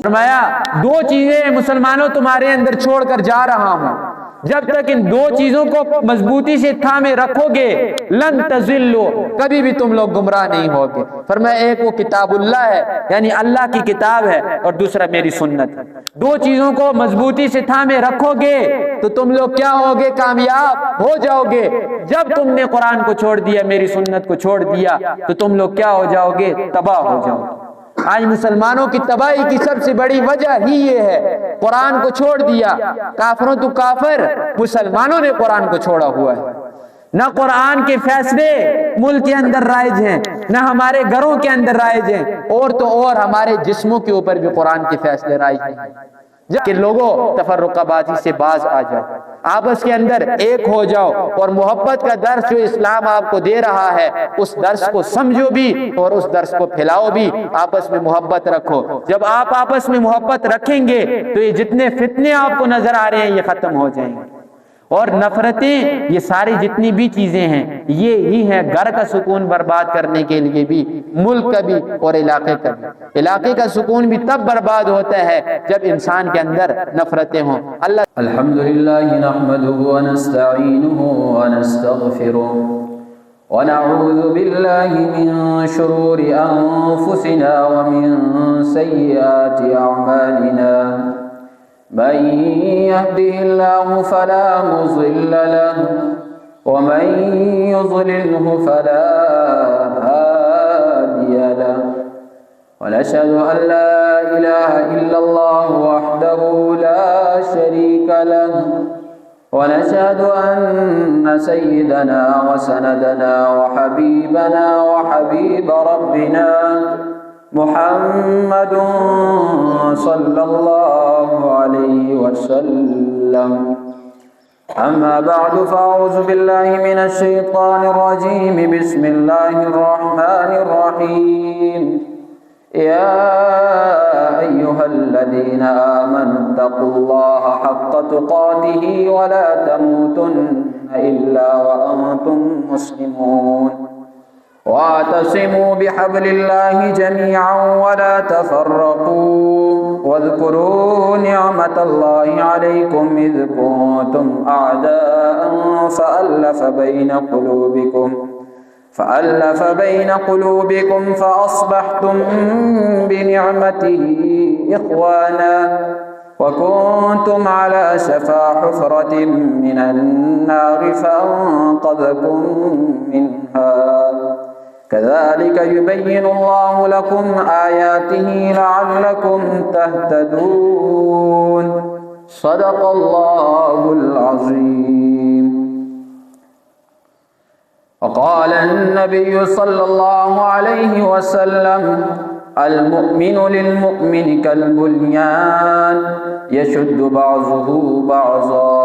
فرمایا دو چیزیں مسلمانوں تمہارے اندر چھوڑ کر جا رہا ہوں، جب تک ان دو چیزوں کو مضبوطی سے تھامے رکھو گے لن تضلوا، کبھی بھی تم لوگ گمراہ نہیں ہوگے۔ فرمایا ایک وہ کتاب اللہ ہے، یعنی اللہ کی کتاب ہے، اور دوسرا میری سنت ہے۔ دو چیزوں کو مضبوطی سے تھامے رکھو گے تو تم لوگ کیا ہوگے؟ کامیاب ہو جاؤ گے۔ جب تم نے قرآن کو چھوڑ دیا، میری سنت کو چھوڑ دیا، تو تم لوگ کیا ہو جاؤ گے؟ تباہ ہو جاؤ گے۔ آج مسلمانوں کی تباہی کی سب سے بڑی وجہ ہی یہ ہے، قرآن کو چھوڑ دیا۔ کافروں تو کافر، مسلمانوں نے قرآن کو چھوڑا ہوا ہے۔ نہ قرآن کے فیصلے ملک کے اندر رائج ہیں، نہ ہمارے گھروں کے اندر رائج ہیں، اور تو اور ہمارے جسموں کے اوپر بھی قرآن کے فیصلے رائج ہیں۔ کہ لوگوں تفرقہ بازی سے باز آ جاؤ، آپس کے اندر ایک ہو جاؤ، اور محبت کا درس جو اسلام آپ کو دے رہا ہے اس درس کو سمجھو بھی اور اس درس کو پھیلاؤ بھی، آپس میں محبت رکھو۔ جب آپ آپس میں محبت رکھیں گے تو یہ جتنے فتنے آپ کو نظر آ رہے ہیں یہ ختم ہو جائیں گے، اور نفرتیں، یہ ساری جتنی بھی چیزیں ہیں یہ ہی ہیں گھر کا سکون برباد کرنے کے لیے بھی، ملک کا بھی اور علاقے کا بھی۔ علاقے کا سکون بھی تب برباد ہوتا ہے جب انسان کے اندر نفرتیں ہوں۔ اللہ الحمدللہ نحمده ونستعینه ونستغفره ونعوذ باللہ من شرور انفسنا ومن سیئات اعمالنا، من يهده الله فلا مضل له ومن يضلله فلا هادي له، ونشهد أن لا إله إلا الله وحده لا شريك له، ونشهد أن سيدنا وسندنا وحبيبنا وحبيب ربنا محمد صلى الله عليه وسلم۔ أما بعد فأعوذ بالله من الشيطان الرجيم، بسم الله الرحمن الرحيم۔ يا أيها الذين آمنوا اتقوا الله حق تقاته ولا تموتن إلا وأنتم مسلمون، واعتصموا بحبل الله جميعا ولا تفرقوا، واذكروا نعمة الله عليكم إذ كنتم أعداء فألف بين قلوبكم فأصبحتم بنعمته إخوانا، وكنتم على شفا حفرة من النار فأنقذكم منها، كذلك يبين الله لكم آياته لعلكم تهتدون۔ صدق الله العظيم۔ وقال النبي صلى الله عليه وسلم: المؤمن للمؤمن كالبنيان يشد بعضه بعضا،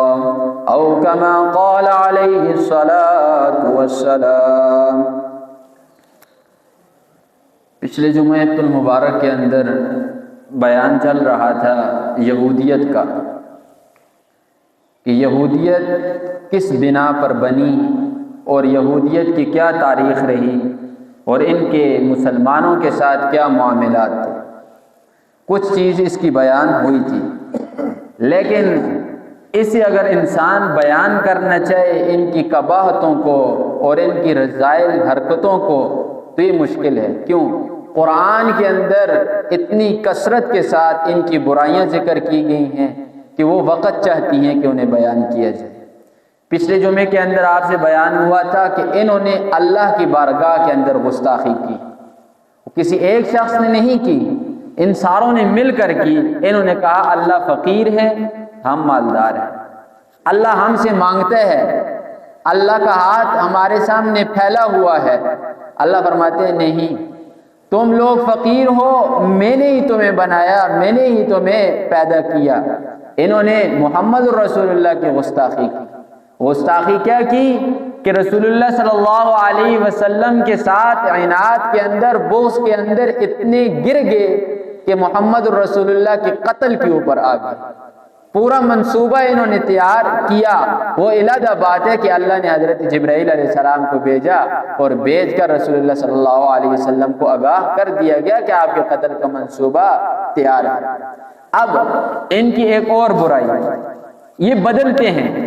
أو كما قال عليه الصلاة والسلام۔ پچھلے جمعۃ المبارک کے اندر بیان چل رہا تھا یہودیت کا، کہ یہودیت کس بنا پر بنی اور یہودیت کی کیا تاریخ رہی اور ان کے مسلمانوں کے ساتھ کیا معاملات تھے۔ کچھ چیز اس کی بیان ہوئی تھی، لیکن اسے اگر انسان بیان کرنا چاہے ان کی قباحتوں کو اور ان کی رذائل حرکتوں کو تو یہ مشکل ہے۔ کیوں؟ قرآن کے اندر اتنی کثرت کے ساتھ ان کی برائیاں ذکر کی گئی ہیں کہ وہ وقت چاہتی ہیں کہ انہیں بیان کیا جائے۔ پچھلے جمعے کے اندر آپ سے بیان ہوا تھا کہ انہوں نے اللہ کی بارگاہ کے اندر گستاخی کی، کسی ایک شخص نے نہیں کی، ان ساروں نے مل کر کی۔ انہوں نے کہا اللہ فقیر ہے، ہم مالدار ہیں، اللہ ہم سے مانگتا ہے، اللہ کا ہاتھ ہمارے سامنے پھیلا ہوا ہے۔ اللہ فرماتے ہیں نہیں، تم لوگ فقیر ہو، میں نے ہی تمہیں بنایا، میں نے ہی تمہیں پیدا کیا۔ انہوں نے محمد الرسول اللہ کی گستاخی کی۔ گستاخی کیا کی کہ رسول اللہ صلی اللہ علیہ وسلم کے ساتھ عناد کے اندر، بغض کے اندر اتنے گر گئے کہ محمد الرسول اللہ کے قتل کے اوپر آ گئے۔ پورا منصوبہ انہوں نے تیار کیا. وہ علیحدہ بات ہے کہ اللہ نے حضرت جبرائیل علیہ السلام کو بھیجا اور بھیج کر رسول اللہ صلی اللہ علیہ وسلم کو آگاہ کر دیا گیا کہ آپ کے قتل کا منصوبہ تیار ہے. اب ان کی ایک اور برائی، یہ بدلتے ہیں.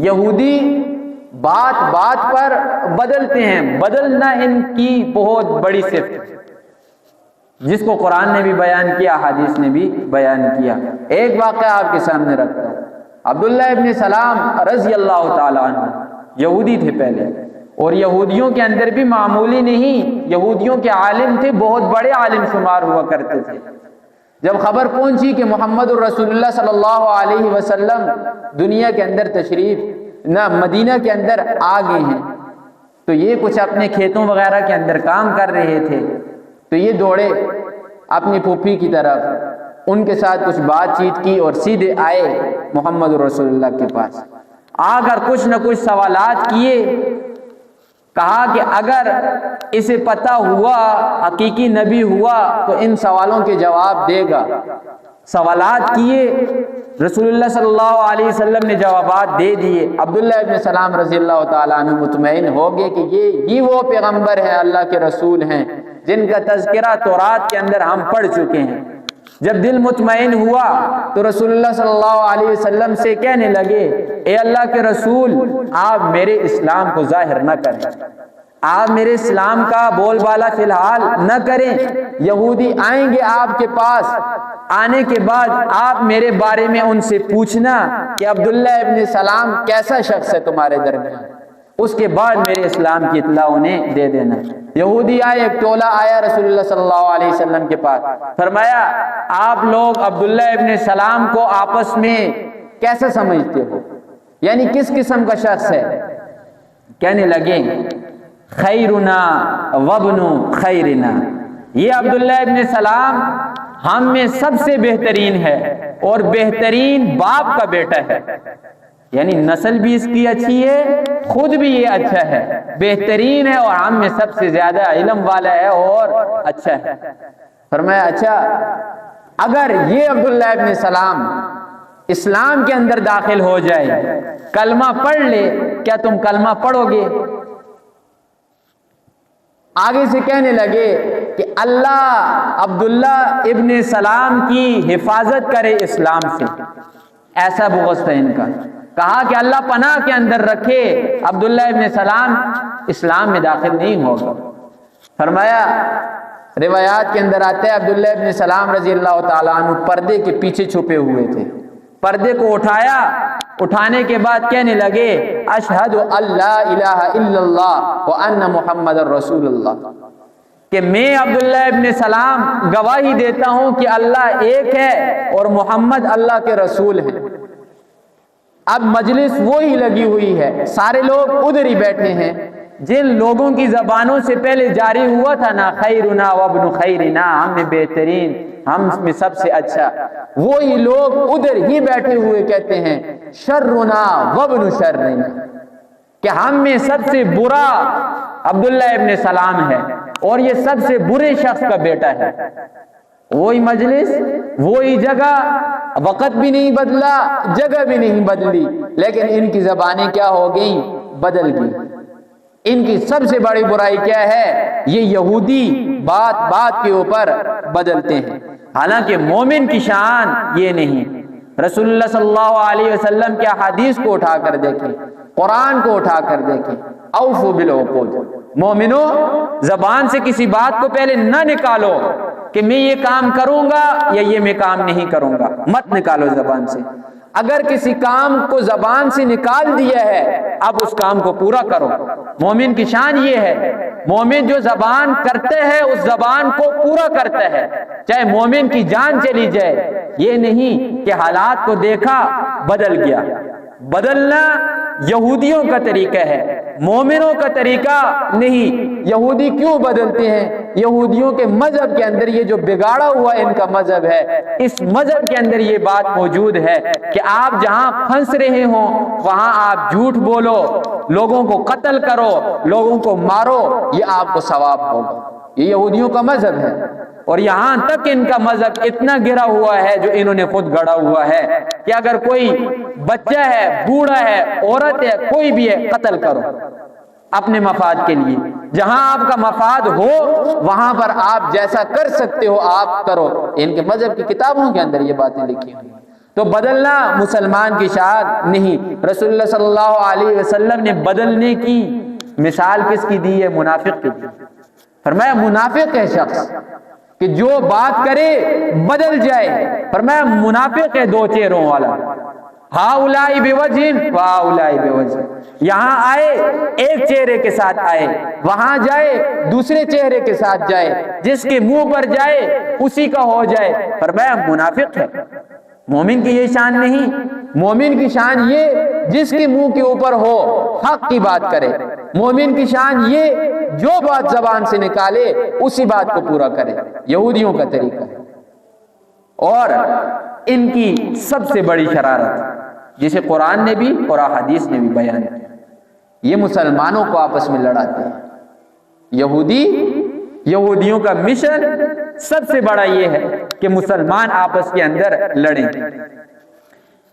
یہودی بات بات پر بدلتے ہیں. بدلنا ان کی بہت بڑی صفت، جس کو قرآن نے بھی بیان کیا، حدیث نے بھی بیان کیا. ایک واقعہ آپ کے سامنے رکھتا ہوں. عبداللہ ابن سلام رضی اللہ تعالیٰ عنہ یہودی تھے پہلے، اور یہودیوں کے اندر بھی معمولی نہیں، یہودیوں کے عالم تھے، بہت بڑے عالم شمار ہوا کرتے تھے. جب خبر پہنچی کہ محمد الرسول اللہ صلی اللہ علیہ وسلم دنیا کے اندر تشریف نہ مدینہ کے اندر آ گئے ہیں، تو یہ کچھ اپنے کھیتوں وغیرہ کے اندر کام کر رہے تھے. تو یہ دوڑے اپنی پھوپھی کی طرف، ان کے ساتھ کچھ بات چیت کی اور سیدھے آئے محمد رسول اللہ کے پاس. آ کر کچھ نہ کچھ سوالات کیے. کہا کہ اگر اسے پتہ ہوا حقیقی نبی ہوا تو ان سوالوں کے جواب دے گا. سوالات کیے، رسول اللہ صلی اللہ علیہ وسلم نے جوابات دے دیے. عبداللہ ابن سلام رضی اللہ تعالیٰ عنہ مطمئن ہو گئے کہ یہ وہ پیغمبر ہیں، اللہ کے رسول ہیں جن کا تذکرہ تورات کے اندر ہم پڑھ چکے ہیں. جب دل مطمئن ہوا تو رسول اللہ صلی اللہ علیہ وسلم سے کہنے لگے، اے اللہ کے رسول، آپ میرے اسلام کو ظاہر نہ کریں، آپ میرے اسلام کا بول بالا فی الحال نہ کریں. یہودی آئیں گے آپ کے پاس، آنے کے بعد آپ میرے بارے میں ان سے پوچھنا کہ عبداللہ ابن سلام کیسا شخص ہے تمہارے درمیان، اس کے بعد میرے اسلام کی اطلاع انہیں دے دینا. یہودی آئے، ایک ٹولہ آیا رسول اللہ صلی اللہ علیہ وسلم کے پاس. فرمایا، آپ لوگ عبداللہ ابن سلام کو آپس میں کیسے سمجھتے ہو، یعنی کس قسم کا شخص ہے؟ کہنے لگے، خیرنا وابن خیرنا، یہ عبداللہ ابن سلام ہم میں سب سے بہترین ہے اور بہترین باپ کا بیٹا ہے. یعنی نسل بھی اس کی اچھی ہے، خود بھی یہ اچھا ہے، بہترین ہے، اور ہم میں سب سے زیادہ علم والا ہے اور اچھا ہے. فرمایا، اچھا اگر یہ عبداللہ ابن سلام اسلام کے اندر داخل ہو جائے، کلمہ پڑھ لے، کیا تم کلمہ پڑھو گے؟ آگے سے کہنے لگے کہ اللہ عبداللہ ابن سلام کی حفاظت کرے اسلام سے. ایسا بغض تھا ان کا. کہا کہ اللہ پناہ کے اندر رکھے، عبداللہ ابن سلام اسلام میں داخل نہیں ہوگا. فرمایا، روایات کے اندر آتا ہے عبداللہ ابن سلام رضی اللہ تعالیٰ عنہ پردے کے پیچھے چھپے ہوئے تھے. پردے کو اٹھایا، اٹھانے کے بعد کہنے لگے، اشہد اللہ الہ الا اللہ وان محمد رسول اللہ، کہ میں عبداللہ ابن سلام گواہی دیتا ہوں کہ اللہ ایک ہے اور محمد اللہ کے رسول ہیں. اب مجلس وہی لگی ہوئی ہے، سارے لوگ ادھر ہی بیٹھے ہیں. جن لوگوں کی زبانوں سے پہلے جاری ہوا تھا نا، خیرنا وابن خیرنا، ہم میں بہترین، ہم میں سب سے اچھا، وہی لوگ ادھر ہی بیٹھے ہوئے کہتے ہیں شرنا وابن شرنا، کہ ہم میں سب سے برا عبداللہ ابن سلام ہے اور یہ سب سے برے شخص کا بیٹا ہے. وہی مجلس، وہی جگہ، وقت بھی نہیں بدلا، جگہ بھی نہیں بدلی، لیکن ان کی زبانیں کیا ہو گئیں؟ بدل گئی. ان کی سب سے بڑی برائی کیا ہے؟ یہ یہودی بات بات کے اوپر بدلتے ہیں. حالانکہ مومن کی شان یہ نہیں. رسول اللہ صلی اللہ علیہ وسلم کے حدیث کو اٹھا کر دیکھیں، قرآن کو اٹھا کر دیکھیں. اوفوا بالعقود، مومنو زبان سے کسی بات کو پہلے نہ نکالو کہ میں یہ کام کروں گا یا یہ میں کام نہیں کروں گا، مت نکالو زبان سے. اگر کسی کام کو زبان سے نکال دیا ہے، اب اس کام کو پورا کرو. مومن کی شان یہ ہے، مومن جو زبان کرتے ہے اس زبان کو پورا کرتا ہے، چاہے مومن کی جان چلی جائے. یہ نہیں کہ حالات کو دیکھا بدل گیا. بدلنا یہودیوں کا طریقہ ہے، مومنوں کا طریقہ نہیں. یہودی کیوں بدلتے ہیں؟ یہودیوں کے مذہب کے اندر یہ جو بگاڑا ہوا ان کا مذہب ہے، اس مذہب کے اندر یہ بات موجود ہے کہ آپ جہاں پھنس رہے ہوں وہاں آپ جھوٹ بولو، لوگوں کو قتل کرو، لوگوں کو مارو، یہ آپ کو ثواب ہوگا. یہ یہودیوں کا مذہب ہے. اور یہاں تک ان کا مذہب اتنا گرا ہوا ہے جو انہوں نے خود گڑا ہوا ہے کہ اگر کوئی بچہ ہے، بوڑھا ہے، عورت ہے، کوئی بھی ہے، قتل کرو اپنے مفاد کے لیے۔ جہاں آپ کا مفاد ہو وہاں پر آپ جیسا کر سکتے ہو آپ کرو۔ ان کے مذہب کی کتابوں کے اندر یہ باتیں لکھی ہوئی ہیں۔ تو بدلنا مسلمان کی شان نہیں۔ رسول اللہ صلی اللہ علیہ وسلم نے بدلنے کی مثال کس کی دی ہے؟ منافق کی دی۔ فرمایا منافق ہے شخص کہ جو بات کرے بدل جائے۔ فرمایا منافق ہے دو چہروں والا، ہاؤلائی بوجہ واؤلائی بوجہ۔ یہاں آئے ایک چہرے کے ساتھ آئے، وہاں جائے دوسرے چہرے کے ساتھ جائے، جس کے منہ پر جائے اسی کا ہو جائے۔ فرمایا منافق ہے۔ مومن کی یہ شان نہیں۔ مومن کی شان یہ جس کے منہ کے اوپر ہو حق کی بات کرے۔ مومن کی شان یہ جو بات زبان سے نکالے اسی بات کو پورا کرے۔ یہودیوں کا طریقہ ہے اور ان کی سب سے بڑی شرارت جسے قرآن نے بھی اور احادیث نے بھی بیان کیا، یہ مسلمانوں کو آپس میں لڑاتے ہیں۔ یہودیوں کا مشن سب سے بڑا یہ ہے کہ مسلمان آپس کے اندر لڑیں۔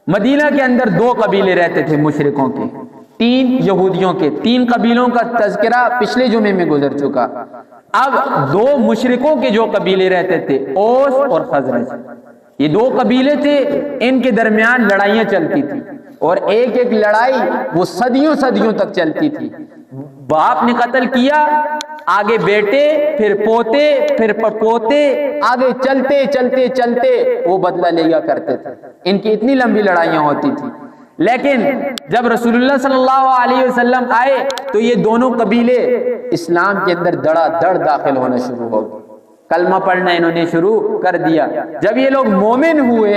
مدینہ کے اندر دو قبیلے رہتے تھے مشرکوں کے، تین یہودیوں کے، تین قبیلوں کا تذکرہ پچھلے جمعے میں گزر چکا۔ اب دو مشرکوں کے جو قبیلے رہتے تھے، اوس اور خزرج، یہ دو قبیلے تھے، ان کے درمیان لڑائیاں چلتی تھی اور ایک ایک لڑائی وہ صدیوں تک چلتی تھی۔ باپ نے قتل کیا، آگے بیٹے، پھر پوتے، پھر پڑپوتے، آگے چلتے وہ بدلہ لیا کرتے تھے۔ ان کی اتنی لمبی لڑائیاں ہوتی تھی۔ لیکن جب رسول اللہ صلی اللہ علیہ وسلم آئے تو یہ دونوں قبیلے اسلام کے اندر دڑا دڑ داخل ہونا شروع ہو گئے، کلمہ پڑھنا انہوں نے شروع کر دیا۔ جب یہ لوگ مومن ہوئے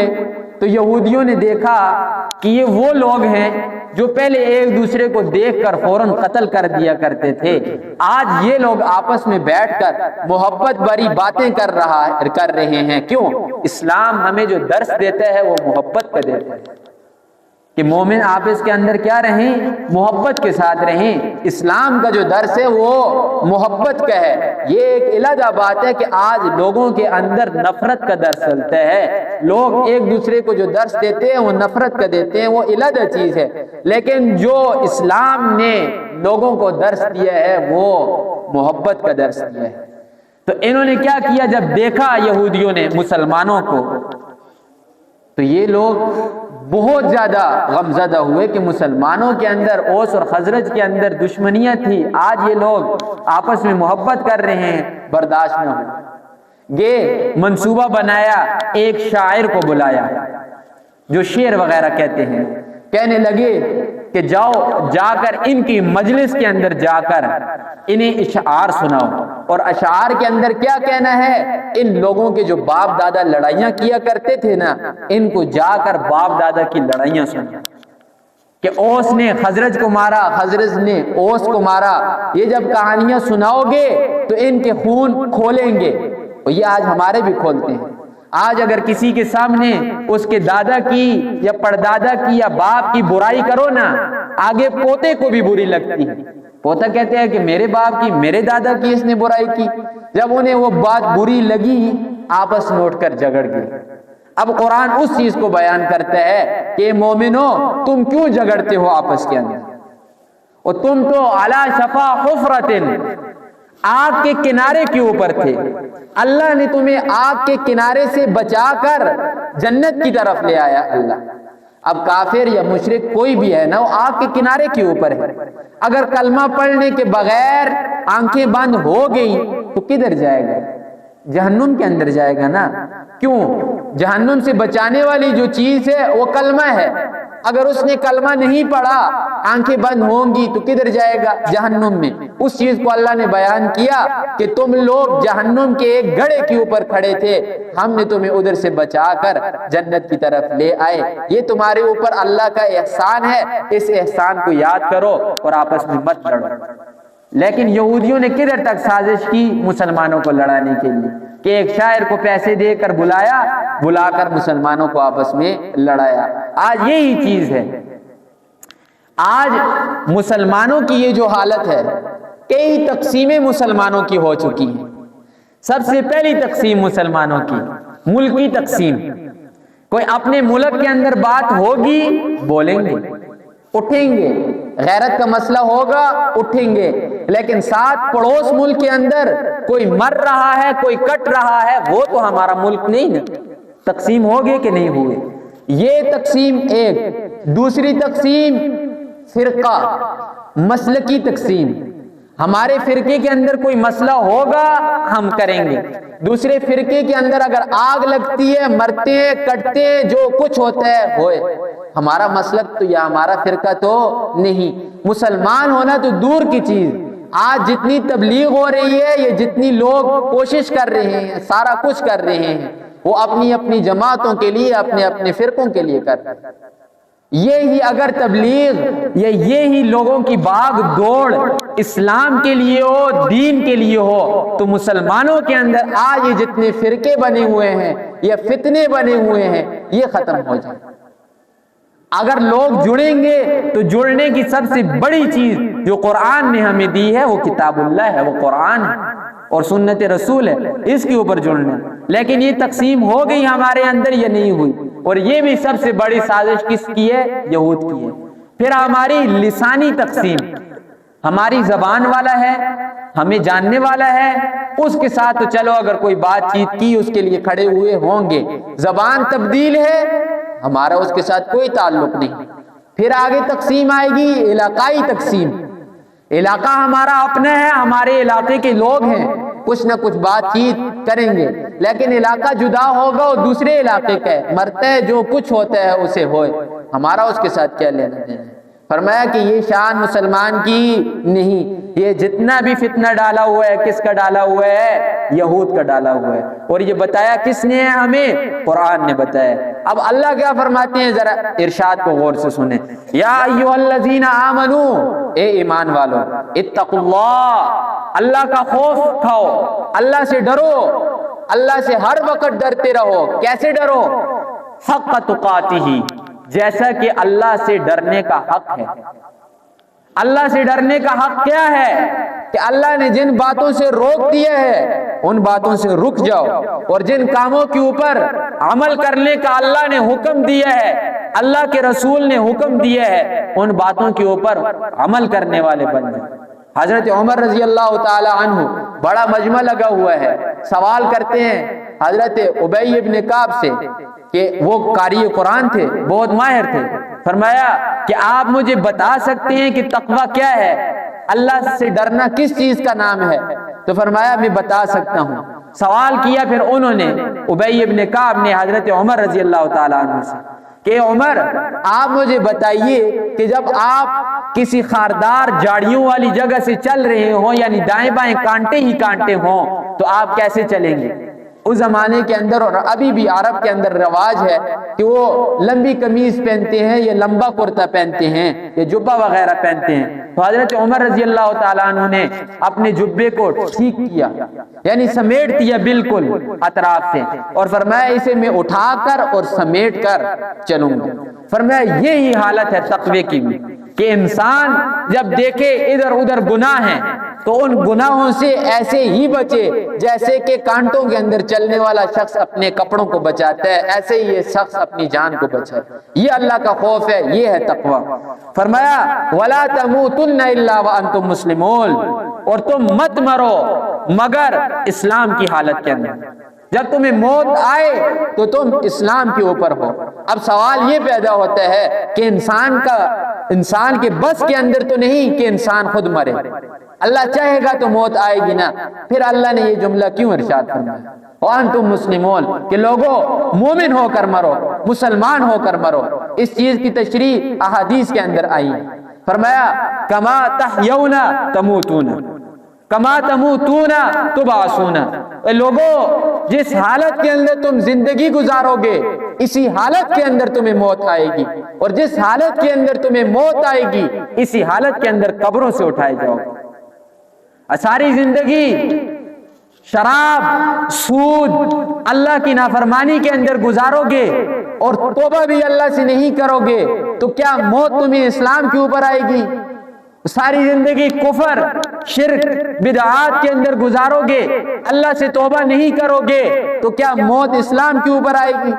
تو یہودیوں نے دیکھا کہ یہ وہ لوگ ہیں جو پہلے ایک دوسرے کو دیکھ کر فوراً قتل کر دیا کرتے تھے، آج یہ لوگ آپس میں بیٹھ کر محبت بھری باتیں کر رہے ہیں۔ کیوں؟ اسلام ہمیں جو درس دیتا ہے وہ محبت کا دیتا ہے کہ مومن آپس کے اندر کیا رہیں؟ محبت کے ساتھ رہیں۔ اسلام کا جو درس ہے وہ محبت کا ہے۔ یہ ایک علیحدہ بات ہے کہ آج لوگوں کے اندر نفرت کا درس چلتا ہے، لوگ ایک دوسرے کو جو درس دیتے ہیں وہ نفرت کا دیتے ہیں، وہ علیحدہ چیز ہے۔ لیکن جو اسلام نے لوگوں کو درس دیا ہے وہ محبت کا درس دیا ہے۔ تو انہوں نے کیا کیا؟ جب دیکھا یہودیوں نے مسلمانوں کو تو یہ لوگ بہت زیادہ غمزدہ ہوئے کہ مسلمانوں کے اندر، اوس اور خزرج کے اندر دشمنیاں تھی، آج یہ لوگ آپس میں محبت کر رہے ہیں، برداشت نہ ہو گئے۔ منصوبہ بنایا، ایک شاعر کو بلایا جو شعر وغیرہ کہتے ہیں، کہنے لگے کہ جا کر ان کی مجلس کے اندر جا کر انہیں اشعار سناؤ۔ اور اشعار کے اندر کیا کہنا ہے؟ ان لوگوں کے جو باپ دادا لڑائیاں کیا کرتے تھے نا، ان کو جا کر باپ دادا کی لڑائیاں سنا کہ اوس نے خزرج کو مارا، خزرج نے اوس کو مارا۔ یہ جب کہانیاں سناؤ گے تو ان کے خون کھولیں گے، اور یہ آج ہمارے بھی کھولتے ہیں۔ آج اگر کسی کے سامنے اس کے دادا کی یا پردادا کی یا باپ کی برائی کرو نا، آگے پوتے کو بھی بری لگتی ہے۔ پوتا کہتے ہیں کہ میرے باپ کی، میرے دادا کی اس نے برائی کی۔ جب انہیں وہ بات بری لگی آپس میں اٹھ کر جھگڑ گئے۔ اب قرآن اس چیز کو بیان کرتا ہے کہ مومنو تم کیوں جھگڑتے ہو آپس کے اندر؟ اور تم تو علی شفا حفرۃ، آگ کے کنارے کے اوپر تھے، اللہ نے تمہیں آگ کے کنارے سے بچا کر جنت کی طرف لے آیا اللہ۔ اب کافر یا مشرک کوئی بھی ہے نا، وہ آگ کے کنارے کے اوپر ہے۔ اگر کلمہ پڑھنے کے بغیر آنکھیں بند ہو گئی تو کدھر جائے گا؟ جہنم کے اندر جائے گا نا۔ کیوں؟ جہنم سے بچانے والی جو چیز ہے وہ کلمہ ہے۔ اگر اس نے کلمہ نہیں پڑھا، آنکھیں بند ہوں گی تو کدھر جائے گا؟ جہنم میں۔ اس چیز کو اللہ نے بیان کیا کہ تم لوگ جہنم کے ایک گڑھے کے اوپر کھڑے تھے، ہم نے تمہیں ادھر سے بچا کر جنت کی طرف لے آئے۔ یہ تمہارے اوپر اللہ کا احسان ہے، اس احسان کو یاد کرو اور آپس میں مت لڑو۔ لیکن یہودیوں نے کدھر تک سازش کی مسلمانوں کو لڑانے کے لیے کہ ایک شاعر کو پیسے دے کر بلا کر مسلمانوں کو آپس میں لڑایا۔ آج یہی چیز ہے۔ آج مسلمانوں کی یہ جو حالت ہے، کئی تقسیمیں مسلمانوں کی ہو چکی ہیں۔ سب سے پہلی تقسیم مسلمانوں کی ملکی تقسیم۔ کوئی اپنے ملک کے اندر بات ہوگی بولیں گے، اٹھیں گے، غیرت کا مسئلہ ہوگا اٹھیں گے، لیکن ساتھ پڑوس ملک کے اندر کوئی مر رہا ہے، کوئی کٹ رہا ہے، وہ تو ہمارا ملک نہیں نا۔ تقسیم ہوگی کہ نہیں ہوئے؟ یہ تقسیم ایک۔ دوسری تقسیم فرقہ، مسلکی تقسیم۔ ہمارے فرقے کے اندر کوئی مسئلہ ہوگا ہم کریں گے، دوسرے فرقے کے اندر اگر آگ لگتی ہے، مرتے ہیں، کٹتے ہیں، جو کچھ ہوتا ہے ہوئے، ہمارا مسلک تو یا ہمارا فرقہ تو نہیں۔ مسلمان ہونا تو دور کی چیز، آج جتنی تبلیغ ہو رہی ہے، یہ جتنی لوگ کوشش کر رہے ہیں، سارا کچھ کر رہے ہیں، وہ اپنی اپنی جماعتوں کے لیے، اپنے اپنے فرقوں کے لیے کر رہے ہیں۔ یہی اگر تبلیغ یا یہی لوگوں کی باغ دوڑ اسلام کے لیے ہو، دین کے لیے ہو، تو مسلمانوں کے اندر آج یہ جتنے فرقے بنے ہوئے ہیں یا فتنے بنے ہوئے ہیں، یہ ختم ہو جائے۔ اگر لوگ جڑیں گے تو جڑنے کی سب سے بڑی چیز جو قرآن نے ہمیں دی ہے وہ کتاب اللہ ہے، وہ قرآن ہے اور سنت رسول ہے، اس کے اوپر جڑنا۔ لیکن یہ تقسیم ہو گئی ہمارے اندر یا نہیں ہوئی؟ اور یہ بھی سب سے بڑی سازش کس کی ہے؟ یہود کی ہے۔ پھر ہماری لسانی تقسیم، ہماری زبان والا ہے، ہمیں جاننے والا ہے، اس کے ساتھ تو چلو اگر کوئی بات چیت کی اس کے لیے کھڑے ہوئے ہوں گے۔ زبان تبدیل ہے، ہمارا اس کے ساتھ کوئی تعلق نہیں۔ پھر آگے تقسیم آئے گی علاقائی تقسیم۔ علاقہ ہمارا اپنا ہے، ہمارے علاقے کے لوگ ہیں، کچھ نہ کچھ بات چیت کریں گے، لیکن علاقہ جدا ہوگا اور دوسرے علاقے کا ہے، مرتا ہے، جو کچھ ہوتا ہے اسے ہوئے، ہمارا اس کے ساتھ کیا لینا دینا ہے؟ فرمایا کہ یہ شان مسلمان کی نہیں۔ یہ جتنا بھی فتنہ ڈالا ہوا ہے، کس کا ڈالا ہوا ہے؟ یہود کا ڈالا ہوا ہے۔ اور یہ بتایا کس نے ہے ہمیں؟ قرآن نے بتایا۔ اب اللہ کیا فرماتے ہیں، ذرا ارشاد کو غور سے سنیں۔ یا ایھا الذین آمنو، اے ایمان والو، اتقوا اللہ، اللہ کا خوف کھاؤ، اللہ سے ڈرو، اللہ سے ہر وقت ڈرتے رہو۔ کیسے ڈرو؟ حق تقاتہ، جیسا کہ اللہ سے ڈرنے کا حق ہے۔ اللہ سے ڈرنے کا حق کیا ہے؟ کہ اللہ نے جن باتوں سے روک دیا ہے ان باتوں سے رک جاؤ، اور جن کاموں کے اوپر عمل کرنے کا اللہ نے حکم دیا ہے، اللہ کے رسول نے حکم دیا ہے، ان باتوں کے اوپر عمل کرنے والے بن جائیں۔ حضرت عمر رضی اللہ تعالی عنہ، بڑا مجمع لگا ہوا ہے، سوال کرتے ہیں حضرت ابی ابن کعب سے کہ وہ قاری قرآن تھے، بہت ماہر تھے۔ فرمایا کہ آپ مجھے بتا سکتے ہیں کہ تقویٰ کیا ہے؟ اللہ سے ڈرنا کس چیز کا نام ہے؟ تو فرمایا میں بتا سکتا ہوں۔ سوال کیا پھر انہوں نے، ابی ابن کعب نے حضرت عمر رضی اللہ تعالیٰ عنہ سے کہ عمر آپ مجھے بتائیے کہ جب آپ کسی خاردار جاڑیوں والی جگہ سے چل رہے ہوں، یعنی دائیں بائیں کانٹے ہی کانٹے ہوں، تو آپ کیسے چلیں گے؟ اس زمانے کے اندر اور ابھی بھی عرب کے اندر رواج ہے کہ وہ لمبی قمیض پہنتے ہیں یا لمبا کرتا پہنتے ہیں یا جبہ وغیرہ پہنتے ہیں۔ تو حضرت عمر رضی اللہ تعالیٰ عنہ نے اپنے جبے کو ٹھیک کیا، یعنی سمیٹ دیا بالکل اطراف سے، اور فرمایا اسے میں اٹھا کر اور سمیٹ کر چلوں گا۔ فرمایا یہی حالت ہے تقوی کی بھی، کہ انسان جب دیکھے ادھر ادھر گناہ ہیں تو ان گناہوں سے ایسے ہی بچے جیسے کہ کانٹوں کے اندر چلنے والا شخص اپنے کپڑوں کو بچاتا ہے، ایسے ہی یہ شخص اپنی جان کو بچائے۔ یہ اللہ کا خوف ہے، یہ ہے تقوی۔ فرمایا وَلَا تَمُوتُنَّ إِلَّا وَأَنْتُمْ مُسْلِمُونَ، اور تم مت مرو مگر اسلام کی حالت کے اندر۔ جب تمہیں موت آئے تو تم اسلام کے اوپر ہو۔ اب سوال یہ پیدا ہوتا ہے کہ انسان کے بس کے اندر تو نہیں کہ انسان خود مرے، اللہ چاہے گا تو موت آئے گی نا، پھر اللہ نے یہ جملہ کیوں ارشاد فرمایا وَأَنْتُمْ مُسْلِمُونَ، کہ لوگوں مومن ہو کر مرو، مسلمان ہو کر مرو۔ اس چیز کی تشریح احادیث کے اندر آئی ہے۔ فرمایا کما تحیون تموتون کما تموتون تبعثون، اے لوگوں جس حالت کے اندر تم زندگی گزارو گے اسی حالت کے اندر تمہیں موت آئے گی، اور جس حالت کے اندر تمہیں موت آئے گی اسی حالت کے اندر قبروں سے اٹھائے جاؤ گے۔ ساری زندگی شراب، سود، اللہ کی نافرمانی کے اندر گزارو گے اور توبہ بھی اللہ سے نہیں کرو گے تو کیا موت تمہیں اسلام کے اوپر آئے گی؟ ساری زندگی کفر، شرک، بدعات کے اندر گزارو گے، اللہ سے توبہ نہیں کرو گے تو کیا موت اسلام کے اوپر آئے گی؟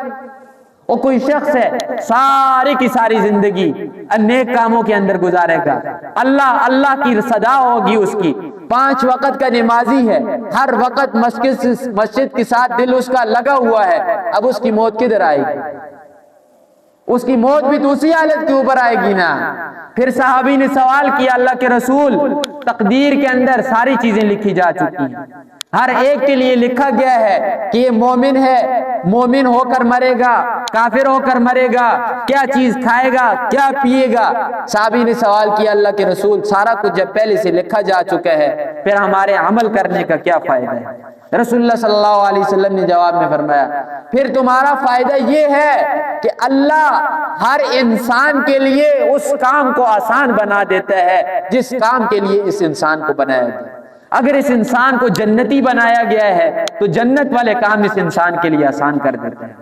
وہ کوئی شخص ہے ساری کی ساری زندگی نیک کاموں کے اندر گزارے گا، اللہ کی صدا ہوگی اس کی، 5 وقت کا نمازی ہے، ہر وقت مسجد کے ساتھ دل اس کا لگا ہوا ہے، اب اس کی موت کدھر آئے گی؟ اس کی موت بھی تو اسی حالت کے اوپر آئے گی نا۔ پھر صحابی نے سوال کیا اللہ کے رسول، تقدیر کے اندر ساری چیزیں لکھی جا چکی ہیں، ہر ایک کے لیے لکھا گیا ہے کہ یہ مومن ہے، مومن ہو کر مرے گا، کافر ہو کر مرے گا، کیا چیز کھائے گا، کیا پیے گا۔ صحابی نے سوال کیا اللہ کے رسول، سارا کچھ جب پہلے سے لکھا جا چکا ہے پھر ہمارے عمل کرنے کا کیا فائدہ ہے؟ رسول اللہ صلی اللہ علیہ وسلم نے جواب میں فرمایا، پھر تمہارا فائدہ یہ ہے کہ اللہ ہر انسان کے لیے اس کام کو آسان بنا دیتا ہے جس کام کے لیے اس انسان کو بنایا گیا۔ اگر اس انسان کو جنتی بنایا گیا ہے تو جنت والے کام اس انسان کے لیے آسان کر دیتا ہے،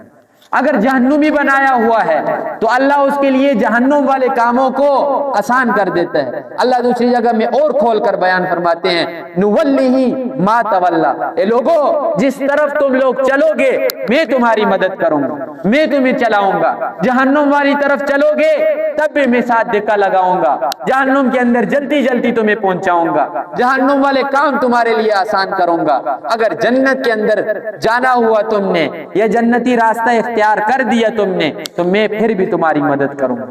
اگر جہنمی بنایا ہوا ہے تو اللہ اس کے لیے جہنم والے کاموں کو آسان کر دیتا ہے۔ اللہ دوسری جگہ میں اور کھول کر بیان فرماتے ہیں، نولیہ ما تولا، اے لوگو جس طرف تم لوگ چلو گے میں تمہاری مدد کروں گا، میں تمہیں چلاؤں گا، جہنم والی طرف چلو گے تب بھی میں ساتھ دھکا لگاؤں گا، جہنم کے اندر جلدی جلدی تمہیں پہنچاؤں گا، جہنم والے کام تمہارے لیے آسان کروں گا۔ اگر جنت کے اندر جانا ہوا تم نے یا جنتی راستہ اختیار کر دیا تم نے تو میں پھر بھی تمہاری مدد کروں گا،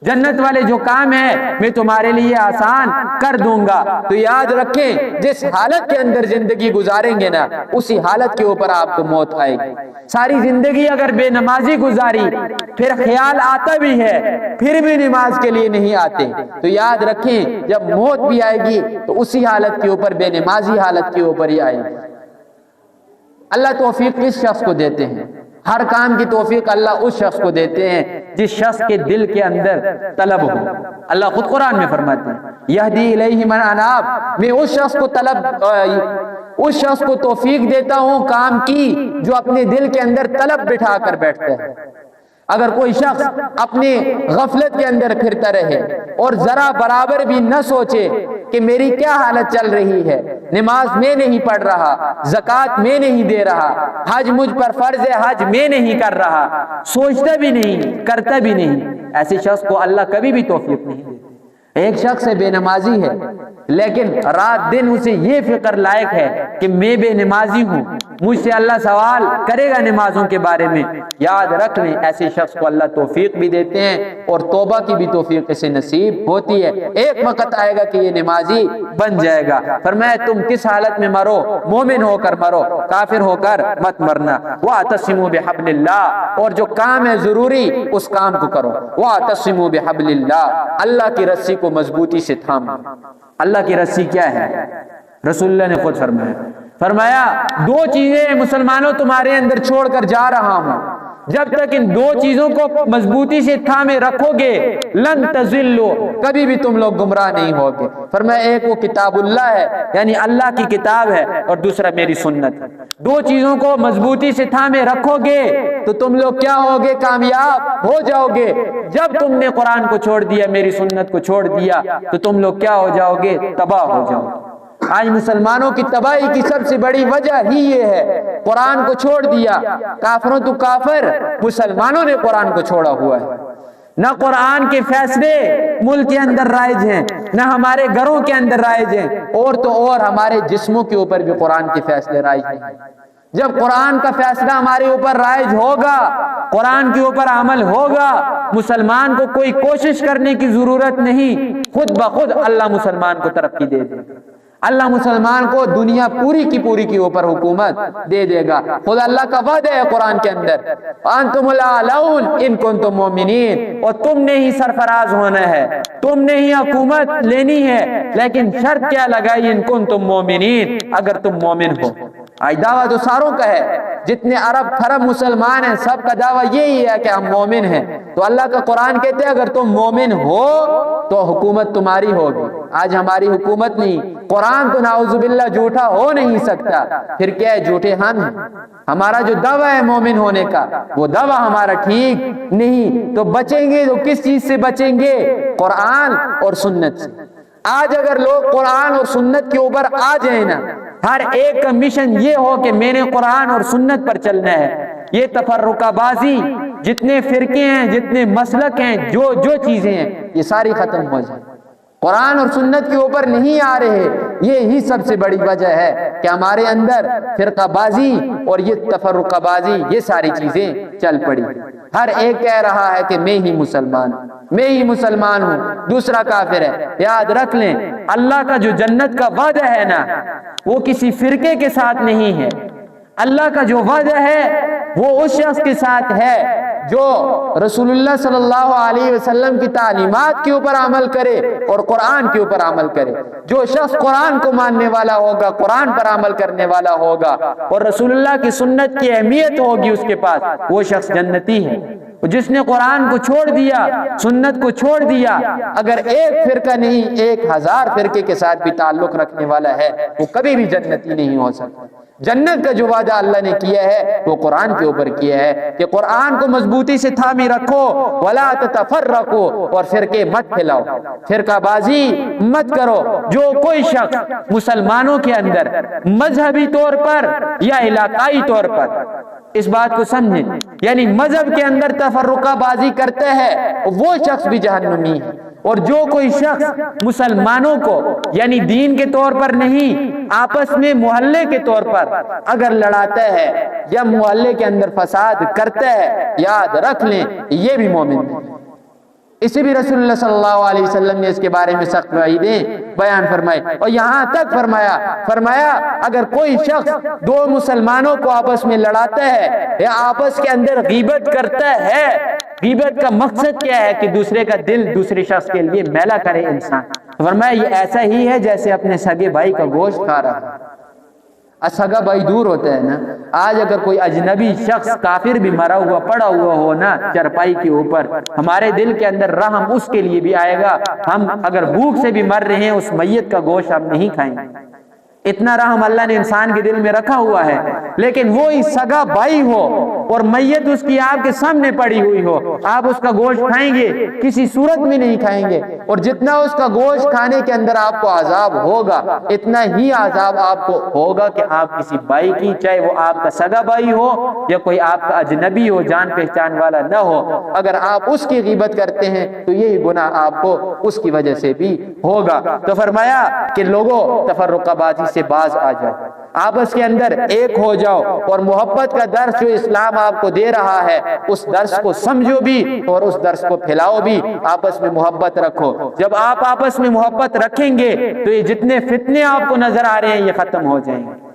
جنت والے جو کام ہے میں تمہارے لیے آسان کر دوں گا۔ تو یاد رکھیں جس حالت کے اندر زندگی گزاریں گے نا اسی حالت کے اوپر آپ کو موت آئے گی۔ ساری زندگی اگر بے نمازی گزاری پھر خیال آتا بھی ہے پھر بھی نماز کے لیے نہیں آتے تو یاد رکھیں جب موت بھی آئے گی تو اسی حالت کے اوپر بے نمازی حالت کے اوپر ہی آئے گی۔ اللہ توفیق کس شخص کو دیتے ہیں؟ ہر کام کی توفیق اللہ اس شخص کو دیتے ہیں جس شخص کے دل کے اندر طلب ہو۔ اللہ خود قرآن میں فرماتے ہیں یہدی الیہ من اناب، میں اس شخص کو توفیق دیتا ہوں کام کی جو اپنے دل کے اندر طلب بٹھا کر بیٹھتا ہے۔ اگر کوئی شخص اپنے غفلت کے اندر پھرتا رہے اور ذرا برابر بھی نہ سوچے کہ میری کیا حالت چل رہی ہے، نماز میں نہیں پڑھ رہا، زکوٰۃ میں نہیں دے رہا، حج مجھ پر فرض ہے حج میں نہیں کر رہا، سوچتا بھی نہیں کرتا بھی نہیں، ایسے شخص کو اللہ کبھی بھی توفیق نہیں دیتا۔ ایک شخص بے نمازی ہے لیکن رات دن اسے یہ فکر لائق ہے کہ میں بے نمازی ہوں، مجھ سے اللہ سوال کرے گا نمازوں کے بارے میں، یاد رکھ لیں ایسے شخص کو اللہ توفیق بھی دیتے ہیں اور توبہ کی بھی توفیق اسے نصیب ہوتی ہے۔ ایک وقت آئے گا کہ یہ نمازی بن جائے گا۔ فرمایا تم کس حالت میں مرو، مومن ہو کر مرو، کافر ہو کر مت مرنا۔ وَاعْتَصِمُوا بِحَبْلِ اللَّهِ، اور جو کام ہے ضروری اس کام کو کرو۔ وَاعْتَصِمُوا بِحَبْلِ اللَّهِ، اللہ کی رسی کو مضبوطی سے تھامو۔ اللہ کی رسی کیا ہے؟ رسول اللہ نے خود فرمایا 2 چیزیں مسلمانوں تمہارے اندر چھوڑ کر جا رہا ہوں، جب تک ان 2 چیزوں کو مضبوطی سے تھامے رکھو گے لن تضلوا، کبھی بھی تم لوگ گمراہ نہیں ہوگے۔ فرمایا ایک وہ کتاب اللہ ہے یعنی اللہ کی کتاب ہے اور دوسرا میری سنت ہے۔ 2 چیزوں کو مضبوطی سے تھامے رکھو گے تو تم لوگ کیا ہوگے؟ کامیاب ہو جاؤ گے۔ جب تم نے قرآن کو چھوڑ دیا، میری سنت کو چھوڑ دیا تو تم لوگ کیا ہو جاؤ گے؟ تباہ ہو جاؤ گے۔ آج مسلمانوں کی تباہی کی سب سے بڑی وجہ ہی یہ ہے، قرآن کو چھوڑ دیا۔ کافروں تو کافر، مسلمانوں نے قرآن کو چھوڑا ہوا ہے۔ نہ قرآن کے فیصلے ملک کے اندر رائج ہیں، نہ ہمارے گھروں کے اندر رائج ہیں، اور تو اور ہمارے جسموں کے اوپر بھی قرآن کے فیصلے رائج ہیں۔ جب قرآن کا فیصلہ ہمارے اوپر رائج ہوگا، قرآن کے اوپر عمل ہوگا، مسلمان کو کوئی کوشش کرنے کی ضرورت نہیں، خود بخود اللہ مسلمان کو ترقی دے دے گا۔ اللہ مسلمان کو دنیا پوری کی اوپر حکومت دے دے گا۔ خود اللہ کا وعدہ ہے قرآن کے اندر، انتم الاعلون ان کنتم مومنین، اور تم نے ہی سرفراز ہونا ہے، تم نے ہی حکومت لینی ہے، لیکن شرط کیا لگائی؟ ان کنتم مومنین، اگر تم مومن ہو۔ آج دعویٰ تو ساروں کا ہے، جتنے عرب خرب مسلمان ہیں سب کا دعویٰ یہی ہے کہ ہم مومن ہیں۔ تو اللہ کا قرآن کہتے ہیں اگر تم مومن ہو تو حکومت تمہاری ہوگی۔ آج ہماری حکومت نہیں، قرآن تو نعوذ باللہ جھوٹا ہو نہیں سکتا، پھر کیا ہے؟ جھوٹے ہم ہیں۔ ہمارا جو دعویٰ ہے مومن ہونے کا وہ دعویٰ ہمارا ٹھیک نہیں۔ تو بچیں گے تو کس چیز سے بچیں گے؟ قرآن اور سنت سے۔ آج اگر لوگ قرآن اور سنت کے اوپر آ جائیں نا، ہر ایک کا مشن یہ ہو کہ میں نے قرآن اور سنت پر چلنا ہے، یہ تفرقہ بازی جتنے فرقے ہیں، جتنے مسلک ہیں، جو چیزیں ہیں، یہ ساری ختم ہو جائیں، قرآن اور سنت کے اوپر نہیں آ رہے۔ یہی سب سے بڑی وجہ ہے کہ ہمارے اندر فرقہ بازی اور یہ تفرقہ بازی، یہ ساری چیزیں چل پڑی۔ ہر ایک کہہ رہا ہے کہ میں ہی مسلمان ہوں، میں ہی مسلمان ہوں، دوسرا کافر ہے۔ یاد رکھ لیں، اللہ کا جو جنت کا وعدہ ہے نا، وہ کسی فرقے کے ساتھ نہیں ہے۔ اللہ کا جو وعدہ ہے وہ اس شخص کے ساتھ ہے جو رسول اللہ صلی اللہ علیہ وسلم کی تعلیمات کے اوپر عمل کرے اور قرآن کے اوپر عمل کرے۔ جو شخص قرآن کو ماننے والا ہوگا، قرآن پر عمل کرنے والا ہوگا اور رسول اللہ کی سنت کی اہمیت ہوگی اس کے پاس، وہ شخص جنتی ہے۔ جس نے قرآن کو چھوڑ دیا، سنت کو چھوڑ دیا، اگر ایک فرقہ نہیں 1000 فرقے کے ساتھ بھی تعلق رکھنے والا ہے، وہ کبھی بھی جنتی نہیں ہو سکتا۔ جنت کا جو وعدہ اللہ نے کیا ہے وہ قرآن کے اوپر کیا ہے کہ قرآن کو مضبوطی سے تھامی رکھو، وَلَا تَتَفَرَّقُوا، اور فرقے مت پھیلاؤ، فرقہ بازی مت کرو۔ جو کوئی شخص مسلمانوں کے اندر مذہبی طور پر یا علاقائی طور پر، اس بات کو سمجھیں، یعنی مذہب کے اندر تفرقہ بازی کرتا ہے وہ شخص بھی جہنمی ہے۔ اور جو کوئی شخص مسلمانوں کو یعنی دین کے طور پر نہیں، آپس میں محلے کے طور پر اگر لڑاتا ہے یا محلے کے اندر فساد کرتا ہے، یاد رکھ لیں یہ بھی مومن ہے۔ اسی بھی رسول اللہ صلی اللہ علیہ وسلم نے اس کے بارے میں سخت وعیدیں بیان فرمائی، اور یہاں تک فرمایا اگر کوئی شخص دو مسلمانوں کو آپس میں لڑاتا ہے یا آپس کے اندر غیبت کرتا ہے، غیبت کا مقصد کیا ہے کہ دوسرے کا دل دوسرے شخص کے لیے میلا کرے انسان، فرمایا یہ ایسا ہی ہے جیسے اپنے سگے بھائی کا گوشت کھا رہا ہے۔ سگا بھائی دور ہوتا ہے نا، آج اگر کوئی اجنبی شخص کافر بھی مرا ہوا پڑا ہوا ہو نا چرپائی کے اوپر، ہمارے دل کے اندر رحم اس کے لیے بھی آئے گا۔ ہم اگر بھوک سے بھی مر رہے ہیں اس میت کا گوشت ہم نہیں کھائیں گے، اتنا رحم اللہ نے انسان کے دل میں رکھا ہوا ہے۔ لیکن وہی سگا بھائی ہو اور میت اس کی آپ کے سامنے پڑی ہوئی ہو، آپ اس کا گوشت کھائیں گے؟ کسی صورت میں نہیں کھائیں گے۔ اور جتنا اس کا گوشت کھانے کے اندر آپ کو عذاب ہوگا، اتنا ہی عذاب آپ کو ہوگا کہ آپ کسی بھائی کی، چاہے وہ آپ کا سگا بھائی ہو یا کوئی آپ کا اجنبی ہو، جان پہچان والا نہ ہو، اگر آپ اس کی غیبت کرتے ہیں تو یہی گناہ آپ کو اس کی وجہ سے بھی ہوگا۔ تو فرمایا کہ لوگوں تفرقہ بازی سے باز آ جاؤ، آپس کے اندر ایک ہو جاؤ، اور محبت کا درس جو اسلام آپ کو دے رہا ہے اس درس کو سمجھو بھی اور اس درس کو پھیلاؤ بھی، آپس میں محبت رکھو۔ جب آپ آپس میں محبت رکھیں گے تو یہ جتنے فتنے آپ کو نظر آ رہے ہیں یہ ختم ہو جائیں گے،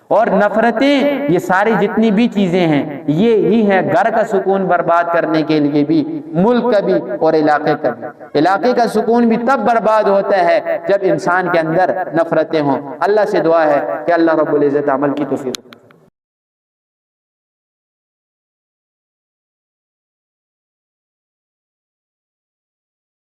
اور نفرتیں، یہ ساری جتنی بھی چیزیں ہیں یہ ہی ہیں گھر کا سکون برباد کرنے کے لیے بھی، ملک کا بھی اور علاقے کا بھی۔ علاقے کا سکون بھی تب برباد ہوتا ہے جب انسان کے اندر نفرتیں ہوں۔ اللہ سے دعا ہے کہ اللہ رب العزت عمل کی توفیق